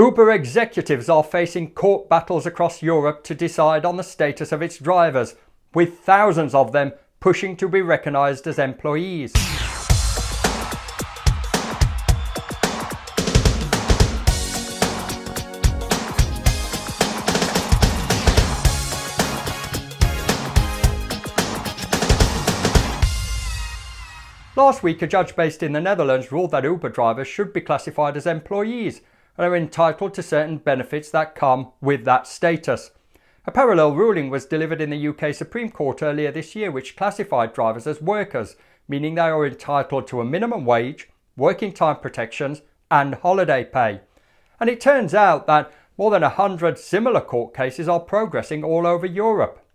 Uber executives are facing court battles across Europe to decide on the status of its drivers, with thousands of them pushing to be recognised as employees. Last week, a judge based in the Netherlands ruled that Uber drivers should be classified as employees and are entitled to certain benefits that come with that status. A parallel ruling was delivered in the UK Supreme Court earlier this year, which classified drivers as workers, meaning they are entitled to a minimum wage, working time protections and holiday pay. And it turns out that more than 100 similar court cases are progressing all over Europe.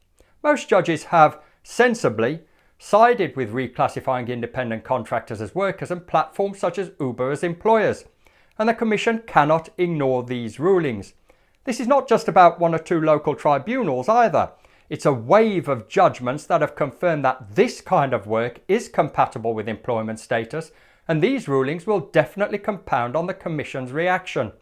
Most judges have, sensibly, sided with reclassifying independent contractors as workers and platforms such as Uber as employers. And the Commission cannot ignore these rulings. This is not just about one or two local tribunals either. It's a wave of judgments that have confirmed that this kind of work is compatible with employment status, and these rulings will definitely compound on the Commission's reaction.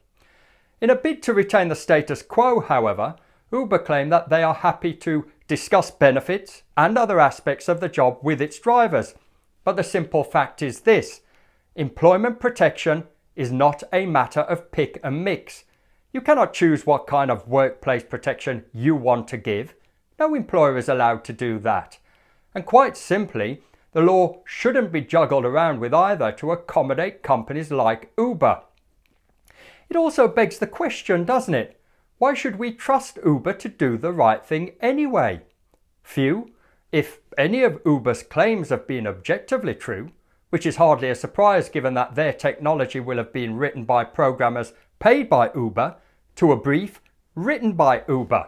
In a bid to retain the status quo, however, Uber claim that they are happy to discuss benefits and other aspects of the job with its drivers. But the simple fact is this: employment protection is not a matter of pick and mix. You cannot choose what kind of workplace protection you want to give. No employer is allowed to do that. And quite simply, the law shouldn't be juggled around with either to accommodate companies like Uber. It also begs the question, doesn't it? Why should we trust Uber to do the right thing anyway? Few, if any of Uber's claims have been objectively true, which is hardly a surprise given that their technology will have been written by programmers paid by Uber to a brief written by Uber.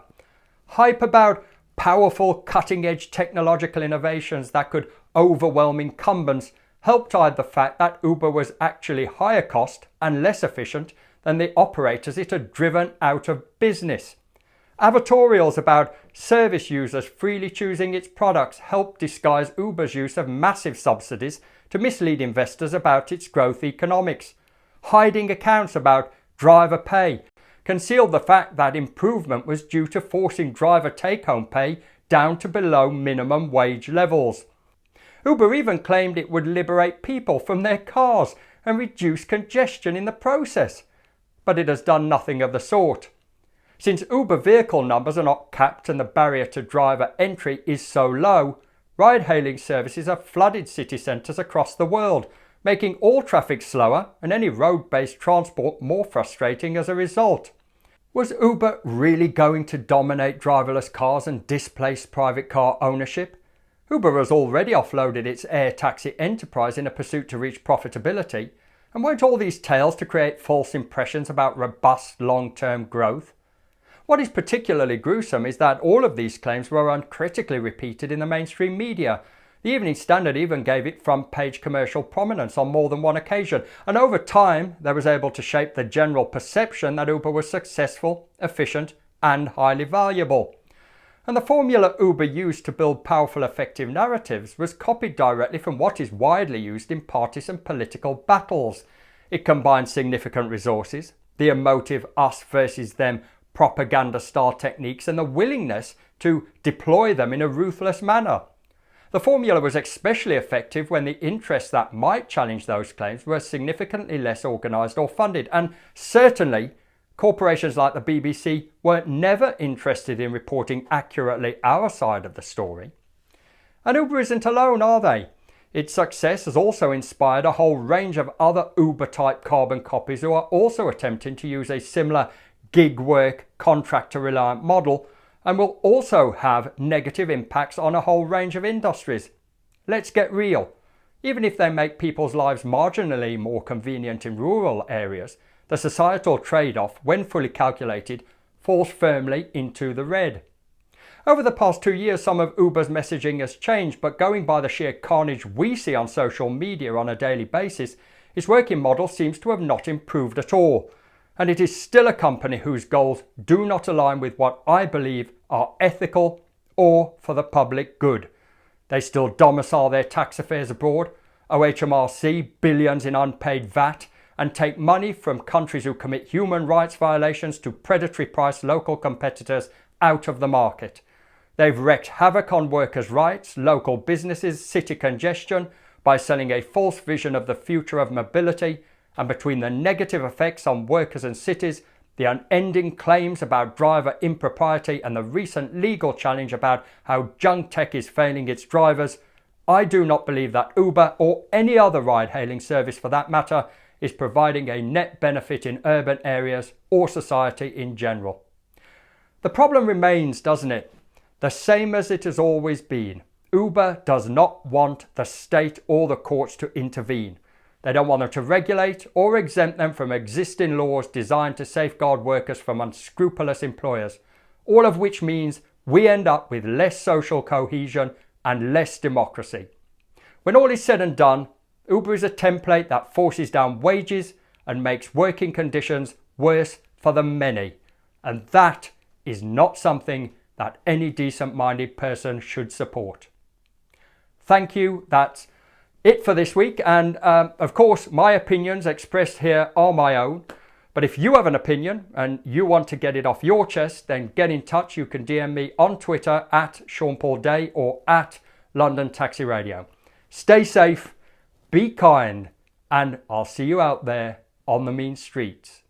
Hype about powerful cutting-edge technological innovations that could overwhelm incumbents helped hide the fact that Uber was actually higher cost and less efficient than the operators it had driven out of business. Advertorials about service users freely choosing its products helped disguise Uber's use of massive subsidies to mislead investors about its growth economics. Hiding accounts about driver pay concealed the fact that improvement was due to forcing driver take-home pay down to below minimum wage levels. Uber even claimed it would liberate people from their cars and reduce congestion in the process. But it has done nothing of the sort. Since Uber vehicle numbers are not capped and the barrier to driver entry is so low, ride-hailing services have flooded city centres across the world, making all traffic slower and any road-based transport more frustrating as a result. Was Uber really going to dominate driverless cars and displace private car ownership? Uber has already offloaded its air taxi enterprise in a pursuit to reach profitability, and weren't all these tales to create false impressions about robust long-term growth? What is particularly gruesome is that all of these claims were uncritically repeated in the mainstream media. The Evening Standard even gave it front-page commercial prominence on more than one occasion, and over time they was able to shape the general perception that Uber was successful, efficient and highly valuable. And the formula Uber used to build powerful, effective narratives was copied directly from what is widely used in partisan political battles. It combined significant resources, the emotive us versus them propaganda-style techniques, and the willingness to deploy them in a ruthless manner. The formula was especially effective when the interests that might challenge those claims were significantly less organised or funded, and certainly corporations like the BBC were never interested in reporting accurately our side of the story. And Uber isn't alone, are they? Its success has also inspired a whole range of other Uber-type carbon copies who are also attempting to use a similar gig work, contractor-reliant model, and will also have negative impacts on a whole range of industries. Let's get real. Even if they make people's lives marginally more convenient in rural areas, the societal trade-off, when fully calculated, falls firmly into the red. Over the past 2 years, some of Uber's messaging has changed, but going by the sheer carnage we see on social media on a daily basis, its working model seems to have not improved at all. And it is still a company whose goals do not align with what I believe are ethical or for the public good. They still domicile their tax affairs abroad, owe HMRC billions in unpaid VAT, and take money from countries who commit human rights violations to predatory priced local competitors out of the market. They've wreaked havoc on workers' rights, local businesses, city congestion by selling a false vision of the future of mobility, and between the negative effects on workers and cities, the unending claims about driver impropriety and the recent legal challenge about how junk tech is failing its drivers, I do not believe that Uber, or any other ride-hailing service for that matter, is providing a net benefit in urban areas or society in general. The problem remains, doesn't it? The same as it has always been. Uber does not want the state or the courts to intervene. They don't want them to regulate or exempt them from existing laws designed to safeguard workers from unscrupulous employers, all of which means we end up with less social cohesion and less democracy. When all is said and done, Uber is a template that forces down wages and makes working conditions worse for the many, and that is not something that any decent-minded person should support. Thank you. That's it for this week. And of course, my opinions expressed here are my own. But if you have an opinion and you want to get it off your chest, then get in touch. You can DM me on Twitter at Sean Paul Day or at London Taxi Radio. Stay safe, be kind, and I'll see you out there on the mean streets.